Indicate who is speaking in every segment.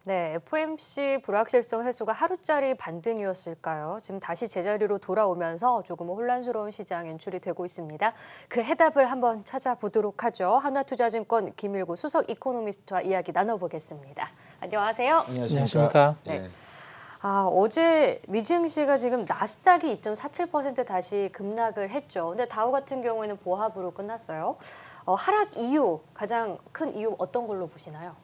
Speaker 1: 네, FOMC 불확실성 해소가 하루짜리 반등이었을까요? 지금 다시 제자리로 돌아오면서 조금 혼란스러운 시장 연출이 되고 있습니다. 그 해답을 한번 찾아보도록 하죠. 하나투자증권 김일구 수석 이코노미스트와 이야기 나눠보겠습니다. 안녕하세요.
Speaker 2: 안녕하십니까?
Speaker 1: 네.
Speaker 2: 예.
Speaker 1: 어제 미증시가 지금 나스닥이 2.47% 다시 급락을 했죠. 근데 다우 같은 경우에는 보합으로 끝났어요. 하락 이유, 가장 큰 이유 어떤 걸로 보시나요?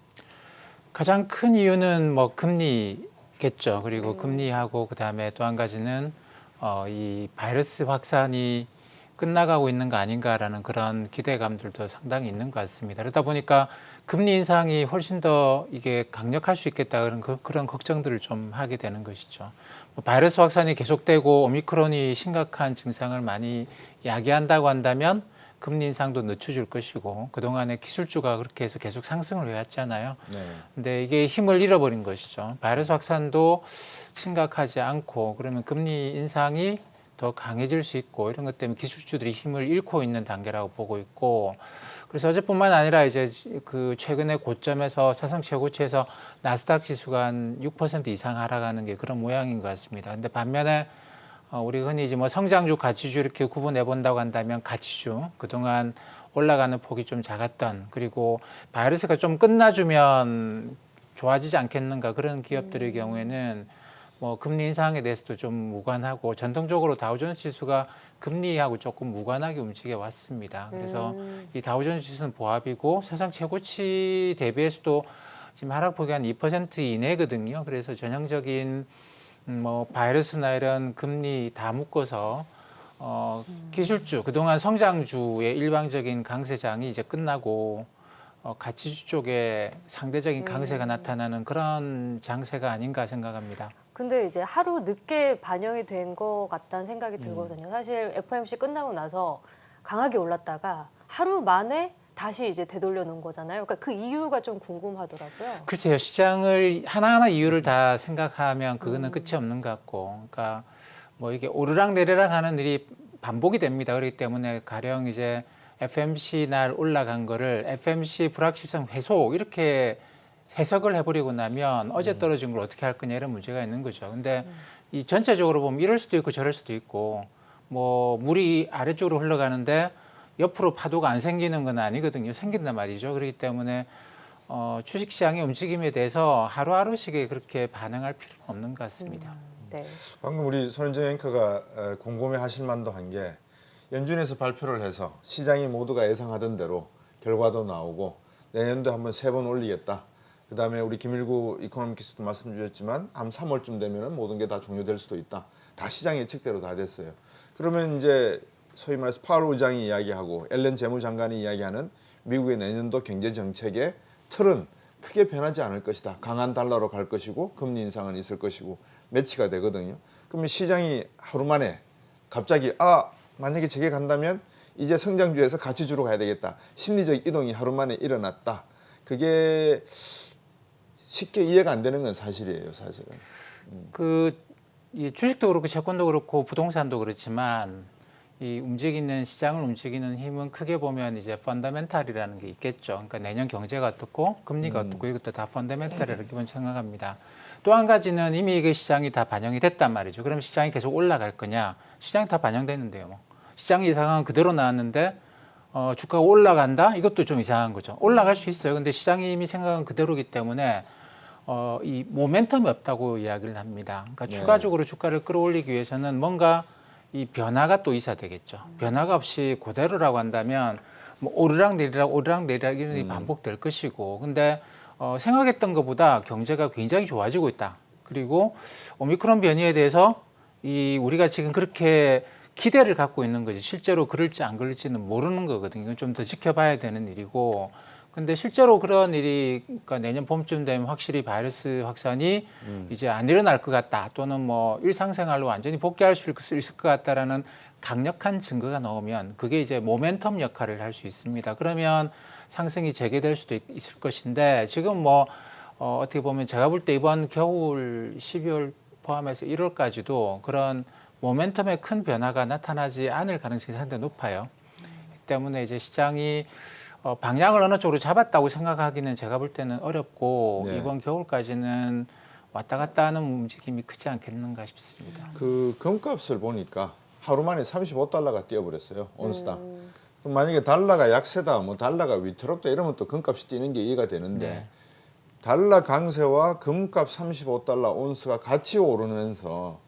Speaker 2: 가장 큰 이유는 뭐 금리겠죠. 그리고 금리하고 그다음에 또 한 가지는 이 바이러스 확산이 끝나가고 있는 거 아닌가라는 그런 기대감들도 상당히 있는 것 같습니다. 그러다 보니까 금리 인상이 훨씬 더 이게 강력할 수 있겠다 그런 걱정들을 좀 하게 되는 것이죠. 뭐 바이러스 확산이 계속되고 오미크론이 심각한 증상을 많이 야기한다고 한다면 금리 인상도 늦춰줄 것이고 그동안에 기술주가 그렇게 해서 계속 상승을 해왔잖아요.
Speaker 3: 네.
Speaker 2: 근데 이게 힘을 잃어버린 것이죠. 바이러스 확산도 심각하지 않고 그러면 금리 인상이 더 강해질 수 있고 이런 것 때문에 기술주들이 힘을 잃고 있는 단계라고 보고 있고 그래서 어제뿐만 아니라 이제 그 최근에 고점에서 사상 최고치에서 나스닥 지수가 한 6% 이상 하락하는 게 그런 모양인 것 같습니다. 근데 반면에 우리 흔히 이제 뭐 성장주, 가치주 이렇게 구분해 본다고 한다면 가치주 그동안 올라가는 폭이 좀 작았던 그리고 바이러스가 좀 끝나주면 좋아지지 않겠는가 그런 기업들의 경우에는 뭐 금리 인상에 대해서도 좀 무관하고 전통적으로 다우존스 지수가 금리하고 조금 무관하게 움직여 왔습니다. 그래서 이 다우존스 지수는 보합이고 사상 최고치 대비해서도 지금 하락폭이 한 2% 이내거든요. 그래서 전형적인 뭐 바이러스나 이런 금리 다 묶어서 기술주 그동안 성장주의 일방적인 강세장이 이제 끝나고 가치주 쪽에 상대적인 강세가 나타나는 그런 장세가 아닌가 생각합니다.
Speaker 1: 근데 이제 하루 늦게 반영이 된 것 같다는 생각이 들거든요. 사실 FOMC 끝나고 나서 강하게 올랐다가 하루 만에 다시 이제 되돌려 놓은 거잖아요. 그러니까 그 이유가 좀 궁금하더라고요.
Speaker 2: 글쎄요, 시장을 하나하나 이유를 다 생각하면 그거는 끝이 없는 것 같고, 그러니까 뭐 이게 오르락 내리락 하는 일이 반복이 됩니다. 그렇기 때문에 가령 이제 FMC 날 올라간 거를 FMC 불확실성 해소 이렇게 해석을 해버리고 나면 어제 떨어진 걸 어떻게 할 거냐 이런 문제가 있는 거죠. 근데 이 전체적으로 보면 이럴 수도 있고 저럴 수도 있고 뭐 물이 아래쪽으로 흘러가는데 옆으로 파도가 안 생기는 건 아니거든요. 생긴단 말이죠. 그렇기 때문에 주식시장의 움직임에 대해서 하루하루씩에 그렇게 반응할 필요는 없는 것 같습니다.
Speaker 1: 네.
Speaker 3: 방금 우리 손현정 앵커가 궁금해하실 만도 한 게 연준에서 발표를 해서 시장이 모두가 예상하던 대로 결과도 나오고 내년도 한번 3번 올리겠다. 그다음에 우리 김일구 이코노미스트도 말씀 주셨지만 한 3월쯤 되면은 모든 게 다 종료될 수도 있다. 다 시장 예측대로 다 됐어요. 그러면 이제 소위 말해서 파월 의장이 이야기하고 앨런 재무장관이 이야기하는 미국의 내년도 경제 정책의 틀은 크게 변하지 않을 것이다. 강한 달러로 갈 것이고 금리 인상은 있을 것이고 매치가 되거든요. 그러면 시장이 하루 만에 갑자기 만약에 저게 간다면 이제 성장주에서 가치주로 가야 되겠다. 심리적 이동이 하루 만에 일어났다. 그게 쉽게 이해가 안 되는 건 사실이에요, 사실은.
Speaker 2: 이 주식도 그렇고 채권도 그렇고 부동산도 그렇지만 이 움직이는 시장을 움직이는 힘은 크게 보면 이제 펀더멘탈이라는 게 있겠죠. 그러니까 내년 경제가 어떻고 금리가 어떻고 이것도 다 펀더멘탈이라고 기본 생각합니다. 또 한 가지는 이미 그 시장이 다 반영이 됐단 말이죠. 그럼 시장이 계속 올라갈 거냐? 시장이 다 반영됐는데요. 뭐. 시장 예상은 그대로 나왔는데 주가가 올라간다? 이것도 좀 이상한 거죠. 올라갈 수 있어요. 근데 시장이 이미 생각은 그대로기 때문에 이 모멘텀이 없다고 이야기를 합니다. 그러니까
Speaker 3: 네.
Speaker 2: 추가적으로 주가를 끌어올리기 위해서는 뭔가 이 변화가 또 있어야 되겠죠. 변화가 없이 그대로라고 한다면 뭐 오르락 내리락 이런 일이 반복될 것이고 근데 생각했던 것보다 경제가 굉장히 좋아지고 있다. 그리고 오미크론 변이에 대해서 우리가 지금 그렇게 기대를 갖고 있는 거지 실제로 그럴지 안 그럴지는 모르는 거거든요. 이건 좀 더 지켜봐야 되는 일이고 근데 실제로 그런 일이 그러니까 내년 봄쯤 되면 확실히 바이러스 확산이 이제 안 일어날 것 같다 또는 뭐 일상생활로 완전히 복귀할 수 있을 것 같다라는 강력한 증거가 나오면 그게 이제 모멘텀 역할을 할 수 있습니다. 그러면 상승이 재개될 수도 있을 것인데 지금 뭐 어떻게 보면 제가 볼 때 이번 겨울 12월 포함해서 1월까지도 그런 모멘텀의 큰 변화가 나타나지 않을 가능성이 상당히 높아요. 때문에 이제 시장이 방향을 어느 쪽으로 잡았다고 생각하기는 제가 볼 때는 어렵고
Speaker 3: 네.
Speaker 2: 이번 겨울까지는 왔다 갔다 하는 움직임이 크지 않겠는가 싶습니다.
Speaker 3: 그 금값을 보니까 하루 만에 35달러가 뛰어버렸어요. 온스당. 그럼 만약에 달러가 약세다, 뭐 달러가 위태롭다 이러면 또 금값이 뛰는 게 이해가 되는데
Speaker 2: 네.
Speaker 3: 달러 강세와 금값 35달러 온스가 같이 오르면서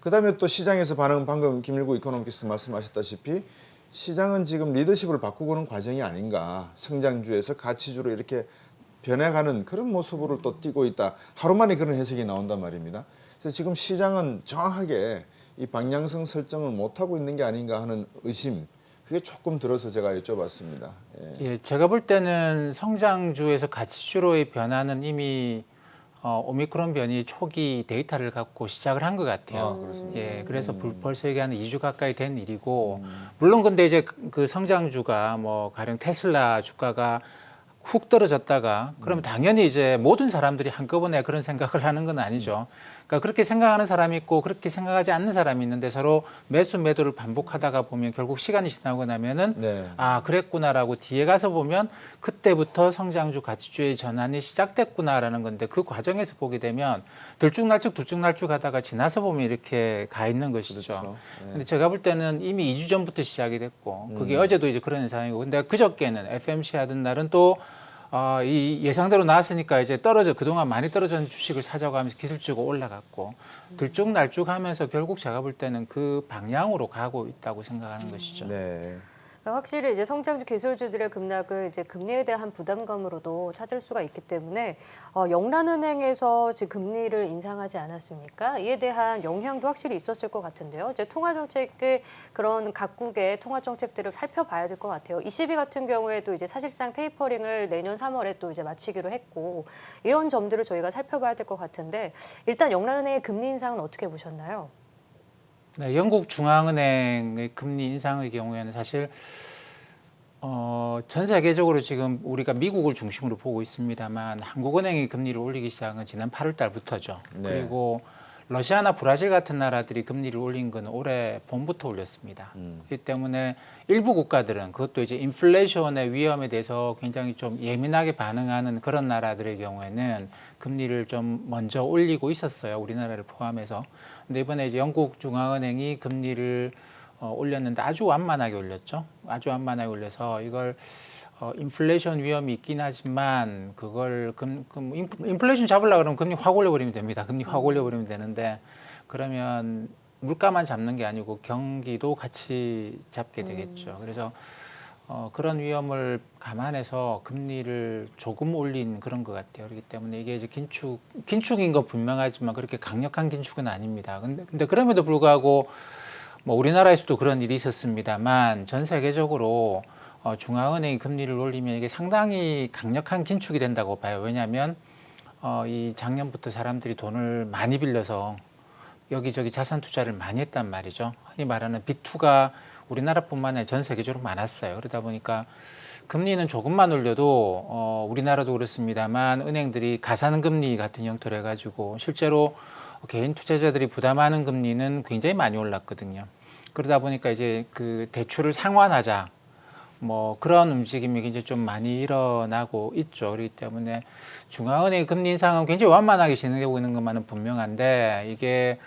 Speaker 3: 그다음에 또 시장에서 반응은 방금 김일구 이코노미스트 말씀하셨다시피 시장은 지금 리더십을 바꾸고는 과정이 아닌가. 성장주에서 가치주로 이렇게 변해가는 그런 모습으로 또 띄고 있다. 하루 만에 그런 해석이 나온단 말입니다. 그래서 지금 시장은 정확하게 이 방향성 설정을 못하고 있는 게 아닌가 하는 의심, 그게 조금 들어서 제가 여쭤봤습니다. 예.
Speaker 2: 예, 제가 볼 때는 성장주에서 가치주로의 변화는 이미 오미크론 변이 초기 데이터를 갖고 시작을 한 것 같아요.
Speaker 3: 아, 그렇습니다.
Speaker 2: 예, 그래서 벌써 이게 한 2주 가까이 된 일이고, 물론 근데 이제 그 성장주가 뭐 가령 테슬라 주가가 훅 떨어졌다가 그러면 당연히 이제 모든 사람들이 한꺼번에 그런 생각을 하는 건 아니죠. 그러니까 그렇게 생각하는 사람이 있고 그렇게 생각하지 않는 사람이 있는데 서로 매수 매도를 반복하다가 보면 결국 시간이 지나고 나면은
Speaker 3: 네.
Speaker 2: 아 그랬구나라고 뒤에 가서 보면 그때부터 성장주 가치주의 전환이 시작됐구나라는 건데 그 과정에서 보게 되면 들쭉날쭉 하다가 지나서 보면 이렇게 가 있는 것이죠.
Speaker 3: 그렇죠. 네.
Speaker 2: 근데 제가 볼 때는 이미 2주 전부터 시작이 됐고 그게 어제도 이제 그런 현상이고 근데 그저께는 FMC 하던 날은 또 이 예상대로 나왔으니까 이제 그동안 많이 떨어졌는 주식을 사자고하면서 기술적으로 올라갔고 들쭉날쭉하면서 결국 제가 볼 때는 그 방향으로 가고 있다고 생각하는 것이죠.
Speaker 3: 네.
Speaker 1: 확실히 이제 성장주 기술주들의 급락은 이제 금리에 대한 부담감으로도 찾을 수가 있기 때문에 영란은행에서 지금 금리를 인상하지 않았습니까? 이에 대한 영향도 확실히 있었을 것 같은데요. 이제 통화 정책의 그런 각국의 통화 정책들을 살펴봐야 될 것 같아요. ECB 같은 경우에도 이제 사실상 테이퍼링을 내년 3월에 또 이제 마치기로 했고 이런 점들을 저희가 살펴봐야 될 것 같은데 일단 영란은행의 금리 인상은 어떻게 보셨나요?
Speaker 2: 네, 영국 중앙은행의 금리 인상의 경우에는 사실 전 세계적으로 지금 우리가 미국을 중심으로 보고 있습니다만 한국은행이 금리를 올리기 시작한 건 지난 8월 달부터죠.
Speaker 3: 네.
Speaker 2: 그리고 러시아나 브라질 같은 나라들이 금리를 올린 건 올해 봄부터 올렸습니다. 그렇기 때문에 일부 국가들은 그것도 이제 인플레이션의 위험에 대해서 굉장히 좀 예민하게 반응하는 그런 나라들의 경우에는 금리를 좀 먼저 올리고 있었어요. 우리나라를 포함해서. 근데 이번에 이제 영국 중앙은행이 금리를 올렸는데 아주 완만하게 올렸죠. 아주 완만하게 올려서 이걸 인플레이션 위험이 있긴 하지만 그걸 인플레이션 잡으려고 그러면 금리 확 올려버리면 됩니다. 금리 확 올려버리면 되는데 그러면 물가만 잡는 게 아니고 경기도 같이 잡게 되겠죠. 그래서 그런 위험을 감안해서 금리를 조금 올린 그런 것 같아요. 그렇기 때문에 이게 이제 긴축인 거 분명하지만 그렇게 강력한 긴축은 아닙니다. 근데 그럼에도 불구하고 뭐 우리나라에서도 그런 일이 있었습니다만 전 세계적으로 중앙은행이 금리를 올리면 이게 상당히 강력한 긴축이 된다고 봐요. 왜냐하면 이 작년부터 사람들이 돈을 많이 빌려서 여기저기 자산 투자를 많이 했단 말이죠. 흔히 말하는 B2가 우리나라뿐만 아니라 전 세계적으로 많았어요. 그러다 보니까 금리는 조금만 올려도 우리나라도 그렇습니다만 은행들이 가산금리 같은 형태로 해가지고 실제로 개인 투자자들이 부담하는 금리는 굉장히 많이 올랐거든요. 그러다 보니까 이제 그 대출을 상환하자 뭐 그런 움직임이 굉장히 좀 많이 일어나고 있죠. 그렇기 때문에 중앙은행의 금리 인상은 굉장히 완만하게 진행되고 있는 것만은 분명한데 이게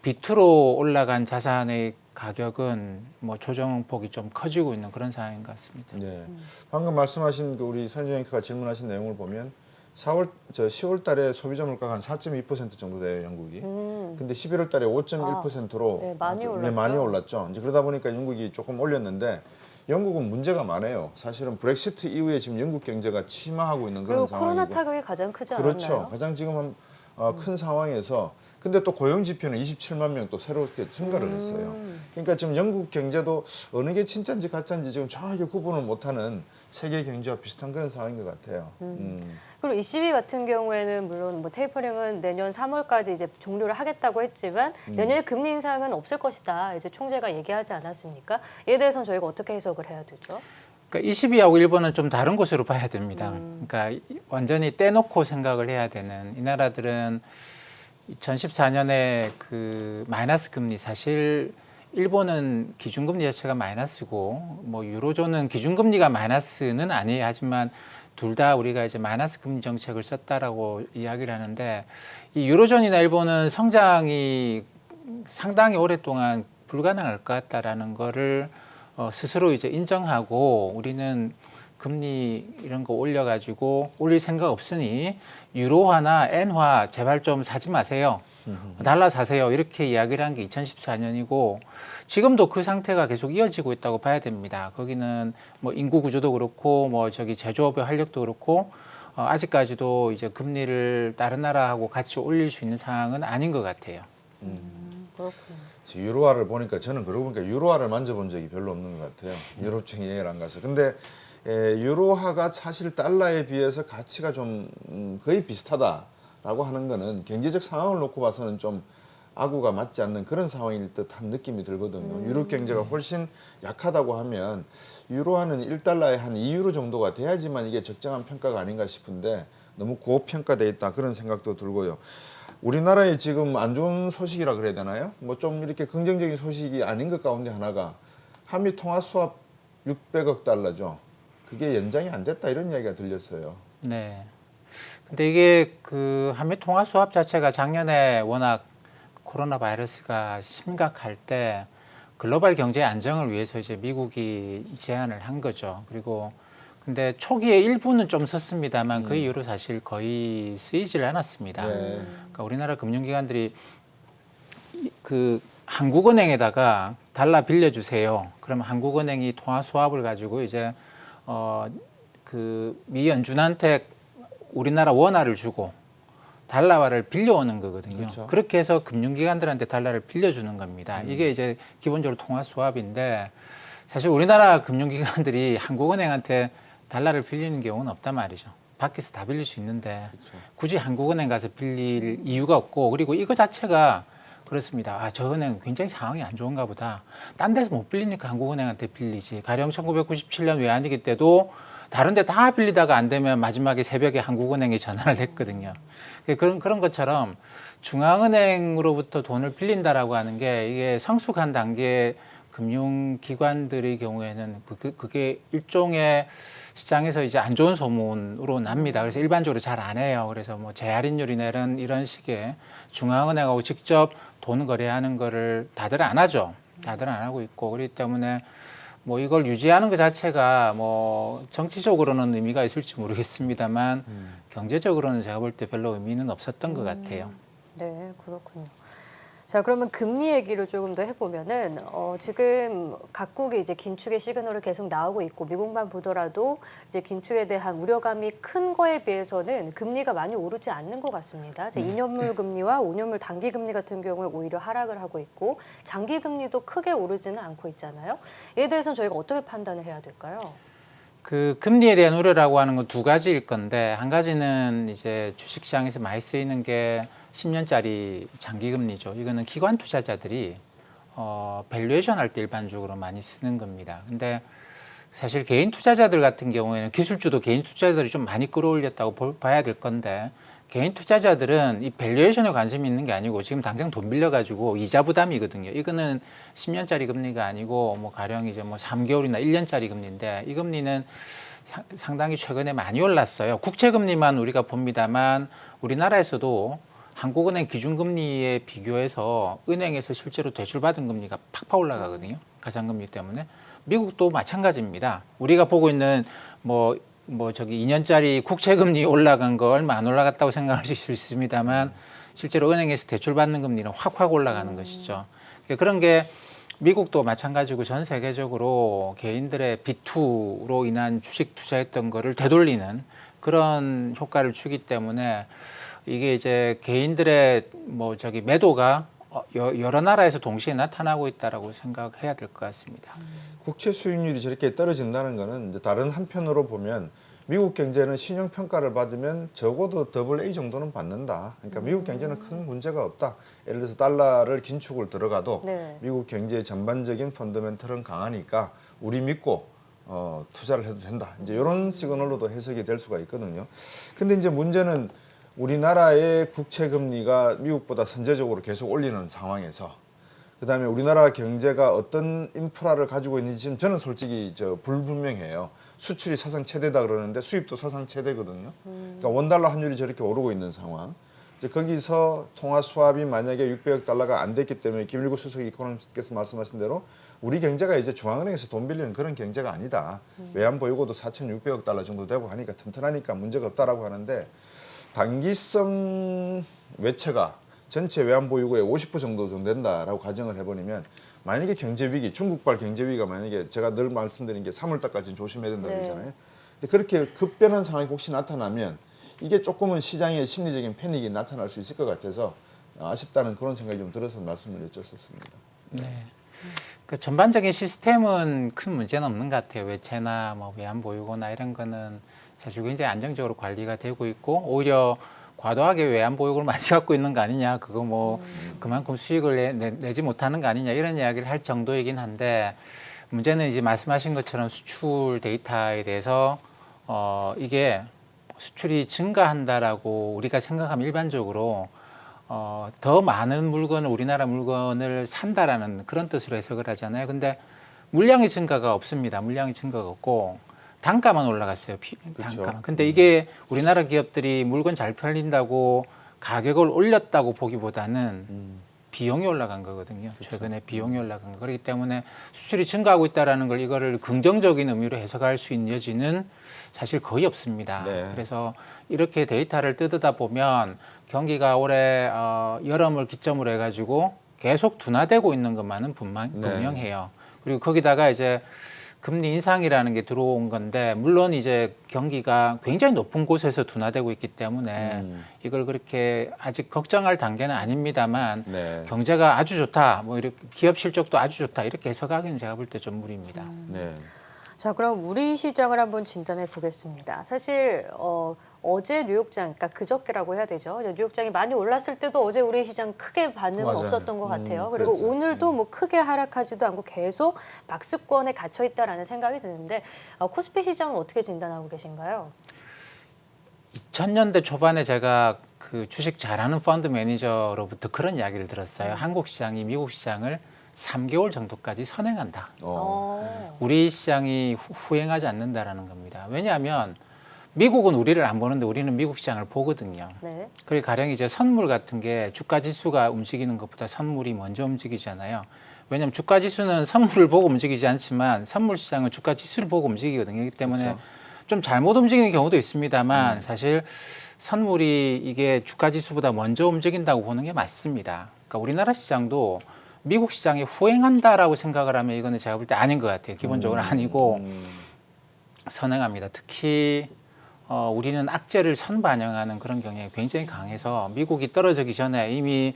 Speaker 2: 비투로 올라간 자산의 가격은 뭐 조정폭이 좀 커지고 있는 그런 상황인 것 같습니다.
Speaker 3: 네. 방금 말씀하신 그 우리 선생님께서 질문하신 내용을 보면 10월 달에 소비자 물가가 한 4.2% 정도 돼요, 영국이. 근데 11월 달에 5.1%로
Speaker 1: 네, 많이 올랐죠.
Speaker 3: 많이 올랐죠. 이제 그러다 보니까 영국이 조금 올렸는데 영국은 문제가 많아요. 사실은 브렉시트 이후에 지금 영국 경제가 침하고 있는 그런
Speaker 1: 그리고
Speaker 3: 상황이고.
Speaker 1: 코로나 타격이 가장 크지 않았나요?
Speaker 3: 그렇죠. 가장 지금 큰 상황에서 근데 또 고용 지표는 27만 명 또 새롭게 증가를 했어요. 그러니까 지금 영국 경제도 어느 게 진짜인지 가짜인지 지금 정확하게 구분을 못하는 세계 경제와 비슷한 그런 상황인 것 같아요.
Speaker 1: 그리고 ECB 같은 경우에는 물론 뭐 테이퍼링은 내년 3월까지 이제 종료를 하겠다고 했지만 내년에 금리 인상은 없을 것이다. 이제 총재가 얘기하지 않았습니까? 이에 대해서는 저희가 어떻게 해석을 해야 되죠?
Speaker 2: 그러니까 ECB하고 일본은 좀 다른 곳으로 봐야 됩니다. 그러니까 완전히 떼놓고 생각을 해야 되는 이 나라들은 2014년에 그 마이너스 금리 사실 일본은 기준금리 자체가 마이너스고 뭐 유로존은 기준금리가 마이너스는 아니에요. 하지만 둘 다 우리가 이제 마이너스 금리 정책을 썼다라고 이야기를 하는데 이 유로존이나 일본은 성장이 상당히 오랫동안 불가능할 것 같다라는 거를 스스로 이제 인정하고 우리는 금리 이런 거 올려가지고 올릴 생각 없으니 유로화나 엔화 제발 좀 사지 마세요. 달러 사세요. 이렇게 이야기를 한 게 2014년이고 지금도 그 상태가 계속 이어지고 있다고 봐야 됩니다. 거기는 뭐 인구 구조도 그렇고 뭐 저기 제조업의 활력도 그렇고 아직까지도 이제 금리를 다른 나라하고 같이 올릴 수 있는 상황은 아닌 것 같아요.
Speaker 1: 그렇군요.
Speaker 3: 유로화를 보니까 저는 그러고 보니까 유로화를 만져본 적이 별로 없는 것 같아요. 유럽층 여행을 안 가서. 근데 유로화가 사실 달러에 비해서 가치가 좀 거의 비슷하다라고 하는 거는 경제적 상황을 놓고 봐서는 좀 아구가 맞지 않는 그런 상황일 듯한 느낌이 들거든요. 유럽 경제가 훨씬 약하다고 하면 유로화는 1달러에 한 2유로 정도가 돼야지만 이게 적정한 평가가 아닌가 싶은데 너무 고평가돼 있다 그런 생각도 들고요. 우리나라에 지금 안 좋은 소식이라 그래야 되나요? 뭐 좀 이렇게 긍정적인 소식이 아닌 것 가운데 하나가 한미 통화 수합 600억 달러죠. 그게 연장이 안 됐다 이런 이야기가 들렸어요.
Speaker 2: 네. 근데 이게 그 한미 통화 수합 자체가 작년에 워낙 코로나 바이러스가 심각할 때 글로벌 경제 안정을 위해서 이제 미국이 제안을 한 거죠. 그리고 근데 초기에 일부는 좀 썼습니다만 그 이후로 사실 거의 쓰이질 않았습니다.
Speaker 3: 네.
Speaker 2: 그러니까 우리나라 금융기관들이 그 한국은행에다가 달러 빌려주세요. 그러면 한국은행이 통화 수합을 가지고 이제 그 미 연준한테 우리나라 원화를 주고 달러화를 빌려오는 거거든요.
Speaker 3: 그렇죠.
Speaker 2: 그렇게 해서 금융기관들한테 달러를 빌려주는 겁니다. 이게 이제 기본적으로 통화 수합인데 사실 우리나라 금융기관들이 한국은행한테 달러를 빌리는 경우는 없단 말이죠. 밖에서 다 빌릴 수 있는데
Speaker 3: 그렇죠.
Speaker 2: 굳이 한국은행 가서 빌릴 이유가 없고 그리고 이거 자체가 그렇습니다. 아, 저 은행 굉장히 상황이 안 좋은가 보다. 딴 데서 못 빌리니까 한국은행한테 빌리지. 가령 1997년 외환위기 때도 다른 데 다 빌리다가 안 되면 마지막에 새벽에 한국은행에 전화를 했거든요. 그런 것처럼 중앙은행으로부터 돈을 빌린다라고 하는 게 이게 성숙한 단계 금융기관들의 경우에는 그게 일종의 시장에서 이제 안 좋은 소문으로 납니다. 그래서 일반적으로 잘 안 해요. 그래서 뭐 재할인율이나 이런 식의 중앙은행하고 직접 돈 거래하는 거를 다들 안 하죠. 다들 안 하고 있고 그렇기 때문에 뭐 이걸 유지하는 것 자체가 뭐 정치적으로는 의미가 있을지 모르겠습니다만 경제적으로는 제가 볼 때 별로 의미는 없었던 것 같아요.
Speaker 1: 네, 그렇군요. 자, 그러면 금리 얘기를 조금 더 해보면은 지금 각국이 이제 긴축의 시그널이 계속 나오고 있고 미국만 보더라도 이제 긴축에 대한 우려감이 큰 거에 비해서는 금리가 많이 오르지 않는 것 같습니다. 이제 2년물 금리와 5년물 단기 금리 같은 경우에 오히려 하락을 하고 있고 장기 금리도 크게 오르지는 않고 있잖아요. 이에 대해서는 저희가 어떻게 판단을 해야 될까요?
Speaker 2: 그 금리에 대한 우려라고 하는 건 두 가지일 건데 한 가지는 이제 주식시장에서 많이 쓰이는 게 10년짜리 장기금리죠. 이거는 기관 투자자들이 밸류에이션 할 때 일반적으로 많이 쓰는 겁니다. 근데 사실 개인 투자자들 같은 경우에는 기술주도 개인 투자자들이 좀 많이 끌어올렸다고 봐야 될 건데 개인 투자자들은 이 밸류에이션에 관심이 있는 게 아니고 지금 당장 돈 빌려가지고 이자 부담이거든요. 이거는 10년짜리 금리가 아니고 뭐 가령 이제 뭐 3개월이나 1년짜리 금리인데 이 금리는 상당히 최근에 많이 올랐어요. 국채금리만 우리가 봅니다만 우리나라에서도 한국은행 기준금리에 비교해서 은행에서 실제로 대출받은 금리가 팍팍 올라가거든요. 가상금리 때문에. 미국도 마찬가지입니다. 우리가 보고 있는 뭐 저기 2년짜리 국채금리 올라간 거 얼마 안 올라갔다고 생각하실 수 있습니다만 실제로 은행에서 대출받는 금리는 확 올라가는 것이죠. 그런 게 미국도 마찬가지고 전 세계적으로 개인들의 비투로 인한 주식 투자했던 거를 되돌리는 그런 효과를 주기 때문에 이게 이제 개인들의 뭐 저기 매도가 여러 나라에서 동시에 나타나고 있다라고 생각해야 될 것 같습니다.
Speaker 3: 국채 수익률이 저렇게 떨어진다는 거는 이제 다른 한편으로 보면 미국 경제는 신용 평가를 받으면 적어도 AA 정도는 받는다. 그러니까 미국 경제는 큰 문제가 없다. 예를 들어서 달러를 긴축을 들어가도
Speaker 1: 네.
Speaker 3: 미국 경제의 전반적인 펀더멘털은 강하니까 우리 믿고 투자를 해도 된다. 이제 이런 시그널로도 해석이 될 수가 있거든요. 근데 이제 문제는 우리나라의 국채 금리가 미국보다 선제적으로 계속 올리는 상황에서 그다음에 우리나라 경제가 어떤 인프라를 가지고 있는지 지금 저는 솔직히 불분명해요. 수출이 사상 최대다 그러는데 수입도 사상 최대거든요. 그러니까 원달러 환율이 저렇게 오르고 있는 상황. 이제 거기서 통화 수합이 만약에 600억 달러가 안 됐기 때문에 김일구 수석 이코노미스트께서 말씀하신 대로 우리 경제가 이제 중앙은행에서 돈 빌리는 그런 경제가 아니다. 외환 보유고도 4,600억 달러 정도 되고 하니까 튼튼하니까 문제가 없다라고 하는데 단기성 외채가 전체 외환 보유고의 50% 정도 된다라고 가정을 해버리면 만약에 경제 위기, 중국발 경제 위기가 만약에 제가 늘 말씀드린 게 3월 달까지는 조심해야 된다고 그러잖아요. 근데 그렇게 급변한 상황이 혹시 나타나면 이게 조금은 시장의 심리적인 패닉이 나타날 수 있을 것 같아서 아쉽다는 그런 생각이 좀 들어서 말씀을 여쭙었습니다.
Speaker 2: 네. 그 전반적인 시스템은 큰 문제는 없는 것 같아요. 외채나 뭐 외환 보유고나 이런 거는 사실 굉장히 안정적으로 관리가 되고 있고 오히려 과도하게 외환 보유고를 많이 갖고 있는 거 아니냐, 그거 뭐 그만큼 수익을 내지 못하는 거 아니냐 이런 이야기를 할 정도이긴 한데 문제는 이제 말씀하신 것처럼 수출 데이터에 대해서 이게 수출이 증가한다라고 우리가 생각하면 일반적으로 더 많은 물건을 우리나라 물건을 산다라는 그런 뜻으로 해석을 하잖아요. 근데 물량의 증가가 없습니다. 물량의 증가가 없고 단가만 올라갔어요. 단가만. 근데 이게 우리나라 기업들이 물건 잘 팔린다고 가격을 올렸다고 보기보다는 비용이 올라간 거거든요. 최근에 비용이 올라간 거. 그렇기 때문에 수출이 증가하고 있다라는 걸 이거를 긍정적인 의미로 해석할 수 있는 여지는 사실 거의 없습니다.
Speaker 3: 네.
Speaker 2: 그래서 이렇게 데이터를 뜯다 보면 경기가 올해 여름을 기점으로 해가지고 계속 둔화되고 있는 것만은 분명해요. 그리고 거기다가 이제 금리 인상이라는 게 들어온 건데 물론 이제 경기가 굉장히 높은 곳에서 둔화되고 있기 때문에 이걸 그렇게 아직 걱정할 단계는 아닙니다만
Speaker 3: 네.
Speaker 2: 경제가 아주 좋다, 뭐 이렇게 기업 실적도 아주 좋다 이렇게 해석하기는 제가 볼 때 좀 무리입니다.
Speaker 3: 네.
Speaker 1: 자, 그럼 우리 시장을 한번 진단해 보겠습니다. 사실 어제 뉴욕장, 그러니까 그저께라고 해야 되죠. 뉴욕장이 많이 올랐을 때도 어제 우리 시장 크게 반응은
Speaker 3: 맞아요.
Speaker 1: 없었던 것 같아요. 그리고
Speaker 3: 그렇죠.
Speaker 1: 오늘도 뭐 크게 하락하지도 않고 계속 박스권에 갇혀 있다라는 생각이 드는데 코스피 시장은 어떻게 진단하고 계신가요?
Speaker 2: 2000년대 초반에 제가 그 주식 잘하는 펀드 매니저로부터 그런 이야기를 들었어요. 한국 시장이 미국 시장을 3개월 정도까지 선행한다. 우리 시장이 후행하지 않는다라는 겁니다. 왜냐하면 미국은 우리를 안 보는데 우리는 미국 시장을 보거든요.
Speaker 1: 네.
Speaker 2: 그리고 가령 이제 선물 같은 게 주가 지수가 움직이는 것보다 선물이 먼저 움직이잖아요. 왜냐하면 주가 지수는 선물을 보고 움직이지 않지만 선물 시장은 주가 지수를 보고 움직이거든요. 그렇기 때문에
Speaker 3: 그렇죠.
Speaker 2: 좀 잘못 움직이는 경우도 있습니다만 사실 선물이 이게 주가 지수보다 먼저 움직인다고 보는 게 맞습니다. 그러니까 우리나라 시장도 미국 시장에 후행한다라고 생각을 하면 이거는 제가 볼 때 아닌 것 같아요. 기본적으로 아니고 선행합니다. 특히 우리는 악재를 선반영하는 그런 경향이 굉장히 강해서 미국이 떨어지기 전에 이미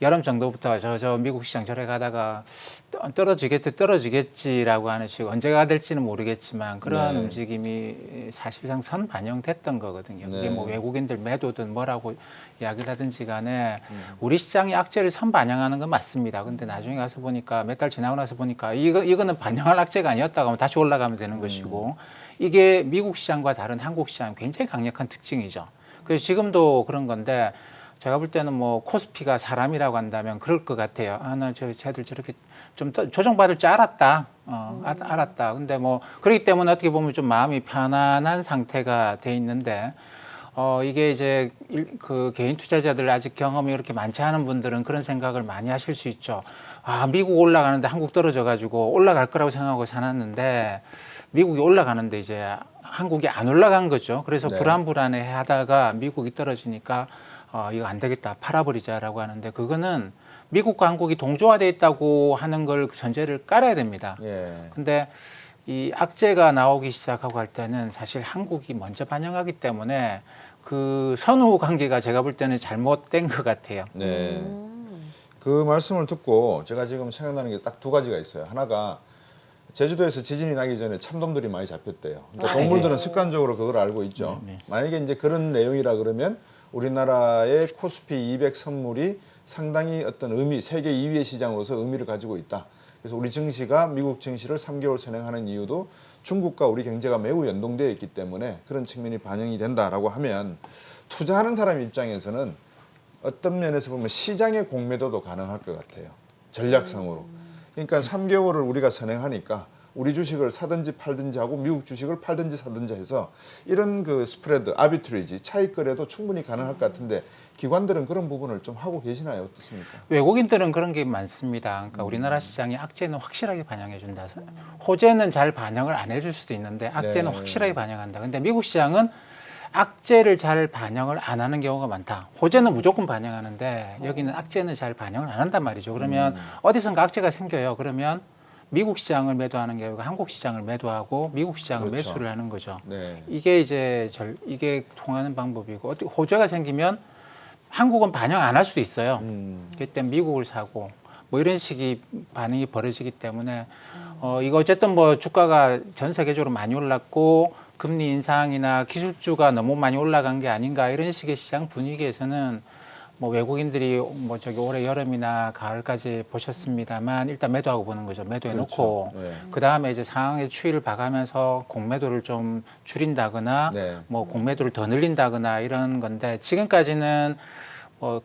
Speaker 2: 여름 정도부터 저 미국 시장 저래 가다가 떨어지겠지라고 하는 식으로 언제가 될지는 모르겠지만 그런
Speaker 3: 네.
Speaker 2: 움직임이 사실상 선반영됐던 거거든요.
Speaker 3: 네.
Speaker 2: 그게 뭐 외국인들 매도든 뭐라고 이야기를 하든지 간에 우리 시장이 악재를 선반영하는 건 맞습니다. 근데 나중에 가서 보니까 몇 달 지나고 나서 보니까 이거는 반영할 악재가 아니었다고 하면 다시 올라가면 되는 것이고 이게 미국 시장과 다른 한국 시장 굉장히 강력한 특징이죠. 그래서 지금도 그런 건데 제가 볼 때는 뭐 코스피가 사람이라고 한다면 그럴 것 같아요. 나 쟤들 저렇게 좀 조정받을 줄 알았다. 알았다. 근데 뭐 그렇기 때문에 어떻게 보면 좀 마음이 편안한 상태가 돼 있는데 이게 이제 그 개인 투자자들 아직 경험이 이렇게 많지 않은 분들은 그런 생각을 많이 하실 수 있죠. 미국 올라가는데 한국 떨어져 가지고 올라갈 거라고 생각하고 사놨는데 미국이 올라가는데 이제 한국이 안 올라간 거죠. 그래서
Speaker 3: 네.
Speaker 2: 불안불안해 하다가 미국이 떨어지니까 이거 안 되겠다 팔아버리자라고 하는데 그거는 미국과 한국이 동조화돼 있다고 하는 걸 전제를 깔아야 됩니다.
Speaker 3: 예.
Speaker 2: 근데 이 악재가 나오기 시작하고 할 때는 사실 한국이 먼저 반영하기 때문에 그 선후 관계가 제가 볼 때는 잘못된 것 같아요.
Speaker 3: 네. 그 말씀을 듣고 제가 지금 생각나는 게 딱 두 가지가 있어요. 하나가 제주도에서 지진이 나기 전에 참돔들이 많이 잡혔대요. 그러니까 동물들은 습관적으로 그걸 알고 있죠. 만약에 이제 그런 내용이라 그러면 우리나라의 코스피 200 선물이 상당히 어떤 의미, 세계 2위의 시장으로서 의미를 가지고 있다. 그래서 우리 증시가 미국 증시를 3개월 선행하는 이유도 중국과 우리 경제가 매우 연동되어 있기 때문에 그런 측면이 반영이 된다라고 하면 투자하는 사람 입장에서는 어떤 면에서 보면 시장의 공매도도 가능할 것 같아요. 전략상으로. 그러니까 3개월을 우리가 선행하니까 우리 주식을 사든지 팔든지 하고 미국 주식을 팔든지 사든지 해서 이런 그 스프레드, 아비트리지, 차익거래도 충분히 가능할 것 같은데 기관들은 그런 부분을 좀 하고 계시나요? 어떻습니까?
Speaker 2: 외국인들은 그런 게 많습니다. 그러니까 우리나라 시장이 악재는 확실하게 반영해 준다. 호재는 잘 반영을 안 해줄 수도 있는데 악재는
Speaker 3: 네.
Speaker 2: 확실하게 반영한다. 근데 미국 시장은 악재를 잘 반영을 안 하는 경우가 많다. 호재는 무조건 반영하는데 여기는 악재는 잘 반영을 안 한단 말이죠. 그러면 어디선가 악재가 생겨요. 그러면 미국 시장을 매도하는 게 아니고 한국 시장을 매도하고 미국 시장을
Speaker 3: 그렇죠.
Speaker 2: 매수를 하는 거죠.
Speaker 3: 네.
Speaker 2: 이게 이제 이게 통하는 방법이고 어떻게 호재가 생기면 한국은 반영 안 할 수도 있어요. 그때 미국을 사고 뭐 이런 식의 반응이 벌어지기 때문에 이거 어쨌든 뭐 주가가 전 세계적으로 많이 올랐고 금리 인상이나 기술주가 너무 많이 올라간 게 아닌가 이런 식의 시장 분위기에서는 뭐 외국인들이 뭐 저기 올해 여름이나 가을까지 보셨습니다만 일단 매도하고 보는 거죠. 매도해 놓고
Speaker 3: 그렇죠. 네.
Speaker 2: 그 다음에 이제 상황의 추이를 봐가면서 공매도를 좀 줄인다거나
Speaker 3: 네.
Speaker 2: 뭐 공매도를 더 늘린다거나 이런 건데 지금까지는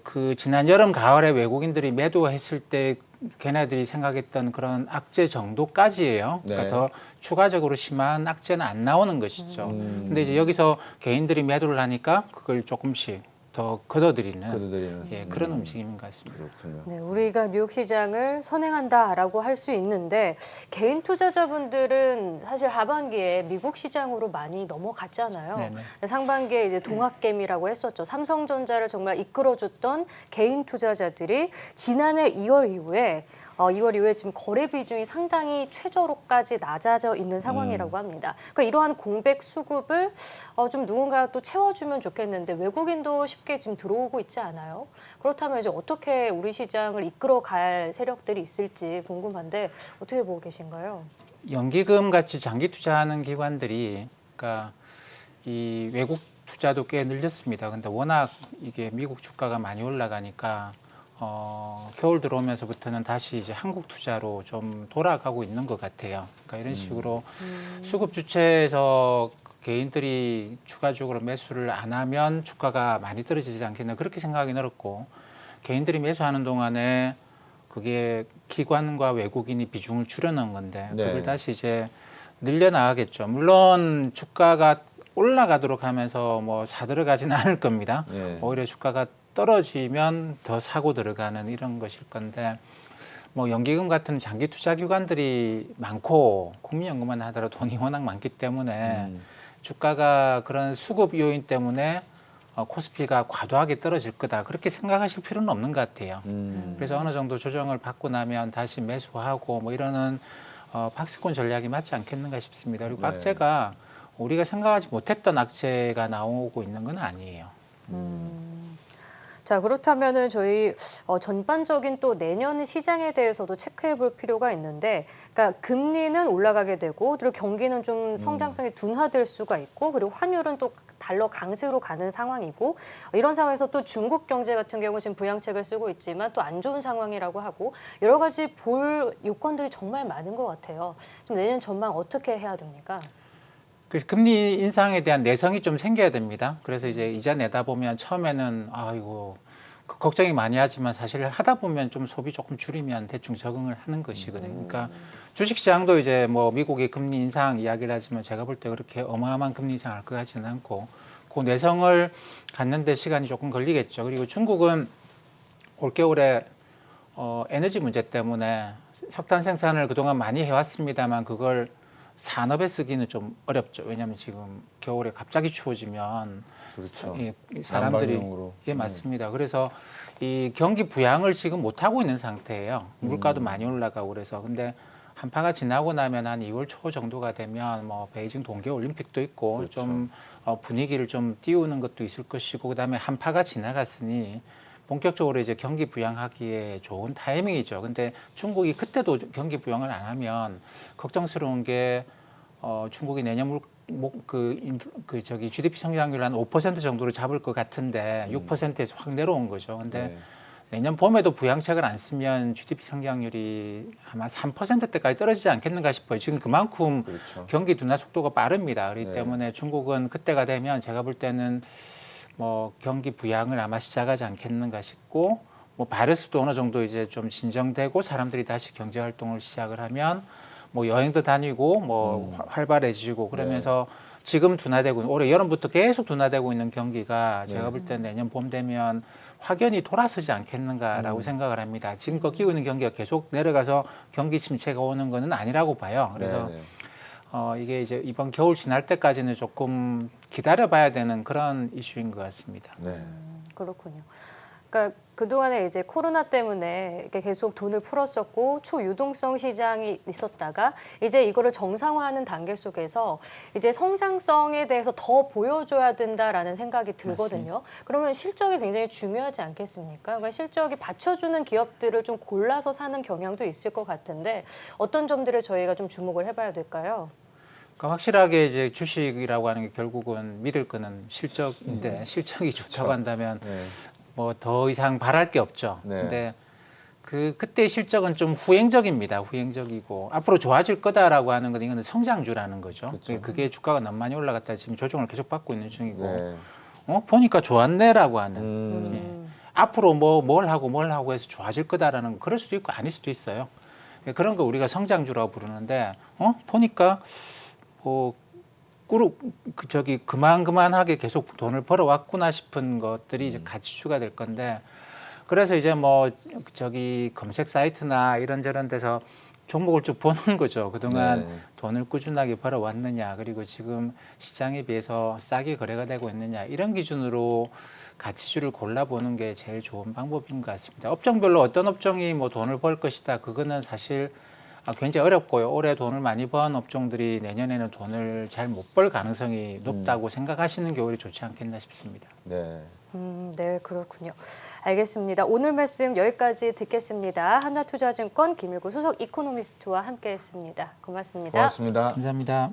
Speaker 2: 그 지난 여름 가을에 외국인들이 매도했을 때 걔네들이 생각했던 그런 악재 정도까지예요.
Speaker 3: 네.
Speaker 2: 그러니까 더 추가적으로 심한 악재는 안 나오는 것이죠. 근데 이제 여기서 개인들이 매도를 하니까 그걸 조금씩 더 걷어들이는 예, 그런 움직임인 것 같습니다.
Speaker 3: 그렇군요.
Speaker 1: 네, 우리가 뉴욕 시장을 선행한다라고 할 수 있는데 개인 투자자분들은 사실 하반기에 미국 시장으로 많이 넘어갔잖아요.
Speaker 2: 네네.
Speaker 1: 상반기에 이제 동학개미라고 했었죠. 삼성전자를 정말 이끌어줬던 개인 투자자들이 지난해 2월 이후에 지금 거래 비중이 상당히 최저로까지 낮아져 있는 상황이라고 합니다. 그러니까 이러한 공백 수급을 좀 누군가 또 채워주면 좋겠는데 외국인도 쉽게 지금 들어오고 있지 않아요? 그렇다면 이제 어떻게 우리 시장을 이끌어갈 세력들이 있을지 궁금한데 어떻게 보고 계신가요?
Speaker 2: 연기금 같이 장기 투자하는 기관들이 그러니까 이 외국 투자도 꽤 늘렸습니다. 근데 워낙 이게 미국 주가가 많이 올라가니까 겨울 들어오면서부터는 다시 이제 한국 투자로 좀 돌아가고 있는 것 같아요. 그러니까 이런 식으로 수급 주체에서 개인들이 추가적으로 매수를 안 하면 주가가 많이 떨어지지 않겠나 그렇게 생각이 늘었고 개인들이 매수하는 동안에 그게 기관과 외국인이 비중을 줄여놓은 건데 그걸
Speaker 3: 네.
Speaker 2: 다시 이제 늘려나가겠죠. 물론 주가가 올라가도록 하면서 뭐 사들어가지는 않을 겁니다.
Speaker 3: 네.
Speaker 2: 오히려 주가가 떨어지면 더 사고 들어가는 이런 것일 건데 뭐 연기금 같은 장기 투자 기관들이 많고 국민연금만 하더라도 돈이 워낙 많기 때문에 주가가 그런 수급 요인 때문에 코스피가 과도하게 떨어질 거다 그렇게 생각하실 필요는 없는 것 같아요. 그래서 어느 정도 조정을 받고 나면 다시 매수하고 뭐 이러는 박스권 전략이 맞지 않겠는가 싶습니다. 그리고
Speaker 3: 네.
Speaker 2: 악재가 우리가 생각하지 못했던 악재가 나오고 있는 건 아니에요.
Speaker 1: 자, 그렇다면은 저희 전반적인 또 내년 시장에 대해서도 체크해 볼 필요가 있는데, 그러니까 금리는 올라가게 되고, 그리고 경기는 좀 성장성이 둔화될 수가 있고, 그리고 환율은 또 달러 강세로 가는 상황이고, 이런 상황에서 또 중국 경제 같은 경우 지금 부양책을 쓰고 있지만 또 안 좋은 상황이라고 하고, 여러 가지 볼 요건들이 정말 많은 것 같아요. 좀 내년 전망 어떻게 해야 됩니까?
Speaker 2: 그래서 금리 인상에 대한 내성이 좀 생겨야 됩니다. 그래서 이제 이자 내다 보면 처음에는 아이고 걱정이 많이 하지만 사실 하다 보면 좀 소비 조금 줄이면 대충 적응을 하는 것이거든요. 그러니까 주식시장도 이제 뭐 미국의 금리 인상 이야기를 하지만 제가 볼 때 그렇게 어마어마한 금리 인상 할 것 같지는 않고 그 내성을 갖는데 시간이 조금 걸리겠죠. 그리고 중국은 올겨울에 에너지 문제 때문에 석탄 생산을 그동안 많이 해왔습니다만 그걸 산업에 쓰기는 좀 어렵죠. 왜냐하면 지금 겨울에 갑자기 추워지면
Speaker 3: 그렇죠.
Speaker 2: 이 사람들이
Speaker 3: 난방용으로.
Speaker 2: 예 맞습니다. 그래서 이 경기 부양을 지금 못 하고 있는 상태예요. 물가도 많이 올라가고 그래서 근데 한파가 지나고 나면 한 2월 초 정도가 되면 뭐 베이징 동계 올림픽도 있고
Speaker 3: 그렇죠.
Speaker 2: 좀 분위기를 좀 띄우는 것도 있을 것이고 그다음에 한파가 지나갔으니 본격적으로 이제 경기 부양하기에 좋은 타이밍이죠. 근데 중국이 그때도 경기 부양을 안 하면 걱정스러운 게 중국이 내년 GDP 성장률 한 5% 정도로 잡을 것 같은데 6%에서 확 내려온 거죠. 근데
Speaker 3: 네.
Speaker 2: 내년 봄에도 부양책을 안 쓰면 GDP 성장률이 아마 3%대까지 떨어지지 않겠는가 싶어요. 지금 그만큼
Speaker 3: 그렇죠.
Speaker 2: 경기 둔화 속도가 빠릅니다. 그렇기
Speaker 3: 네.
Speaker 2: 때문에 중국은 그때가 되면 제가 볼 때는 뭐 경기 부양을 아마 시작하지 않겠는가 싶고 뭐 바이러스도 어느 정도 이제 좀 진정되고 사람들이 다시 경제 활동을 시작을 하면 뭐 여행도 다니고 뭐 활발해지고 그러면서 지금 둔화되고 올해 여름부터 계속 둔화되고 있는 경기가 제가 볼 때 내년 봄 되면 확연히 돌아서지 않겠는가라고 생각을 합니다. 지금 꺾이고 있는 경기가 계속 내려가서 경기 침체가 오는 거는 아니라고 봐요. 그래서 이게 이제 이번 겨울 지날 때까지는 조금 기다려봐야 되는 그런 이슈인 것 같습니다.
Speaker 3: 네.
Speaker 1: 그렇군요. 그러니까 그동안에 이제 코로나 때문에 이렇게 계속 돈을 풀었었고 초유동성 시장이 있었다가 이제 이거를 정상화하는 단계 속에서 이제 성장성에 대해서 더 보여줘야 된다라는 생각이 들거든요. 맞습니다. 그러면 실적이 굉장히 중요하지 않겠습니까? 그러니까 실적이 받쳐주는 기업들을 좀 골라서 사는 경향도 있을 것 같은데 어떤 점들을 저희가 좀 주목을 해봐야 될까요?
Speaker 2: 그러니까 확실하게 이제 주식이라고 하는 게 결국은 믿을 거는 실적인데 실적이 좋다고 한다면 뭐 더 이상 바랄 게 없죠. 근데 그때 실적은 좀 후행적입니다. 후행적이고 앞으로 좋아질 거다라고 하는 건 이거는 성장주라는 거죠.
Speaker 3: 그쵸.
Speaker 2: 그게 주가가 너무 많이 올라갔다 지금 조정을 계속 받고 있는 중이고 보니까 좋았네라고 하는 앞으로 뭘 하고 해서 좋아질 거다라는 거 그럴 수도 있고 아닐 수도 있어요. 그런 거 우리가 성장주라고 부르는데 보니까 그만하게 계속 돈을 벌어왔구나 싶은 것들이 이제 가치주가 될 건데 그래서 이제 검색 사이트나 이런저런 데서 종목을 쭉 보는 거죠. 그동안 돈을 꾸준하게 벌어왔느냐 그리고 지금 시장에 비해서 싸게 거래가 되고 있느냐 이런 기준으로 가치주를 골라보는 게 제일 좋은 방법인 것 같습니다. 업종별로 어떤 업종이 뭐 돈을 벌 것이다 그거는 사실 굉장히 어렵고요. 올해 돈을 많이 번 업종들이 내년에는 돈을 잘 못 벌 가능성이 높다고 생각하시는 게 오히려 좋지 않겠나 싶습니다.
Speaker 1: 네, 그렇군요. 알겠습니다. 오늘 말씀 여기까지 듣겠습니다. 한화투자증권 김일구 수석 이코노미스트와 함께했습니다. 고맙습니다.
Speaker 3: 고맙습니다.
Speaker 2: 감사합니다.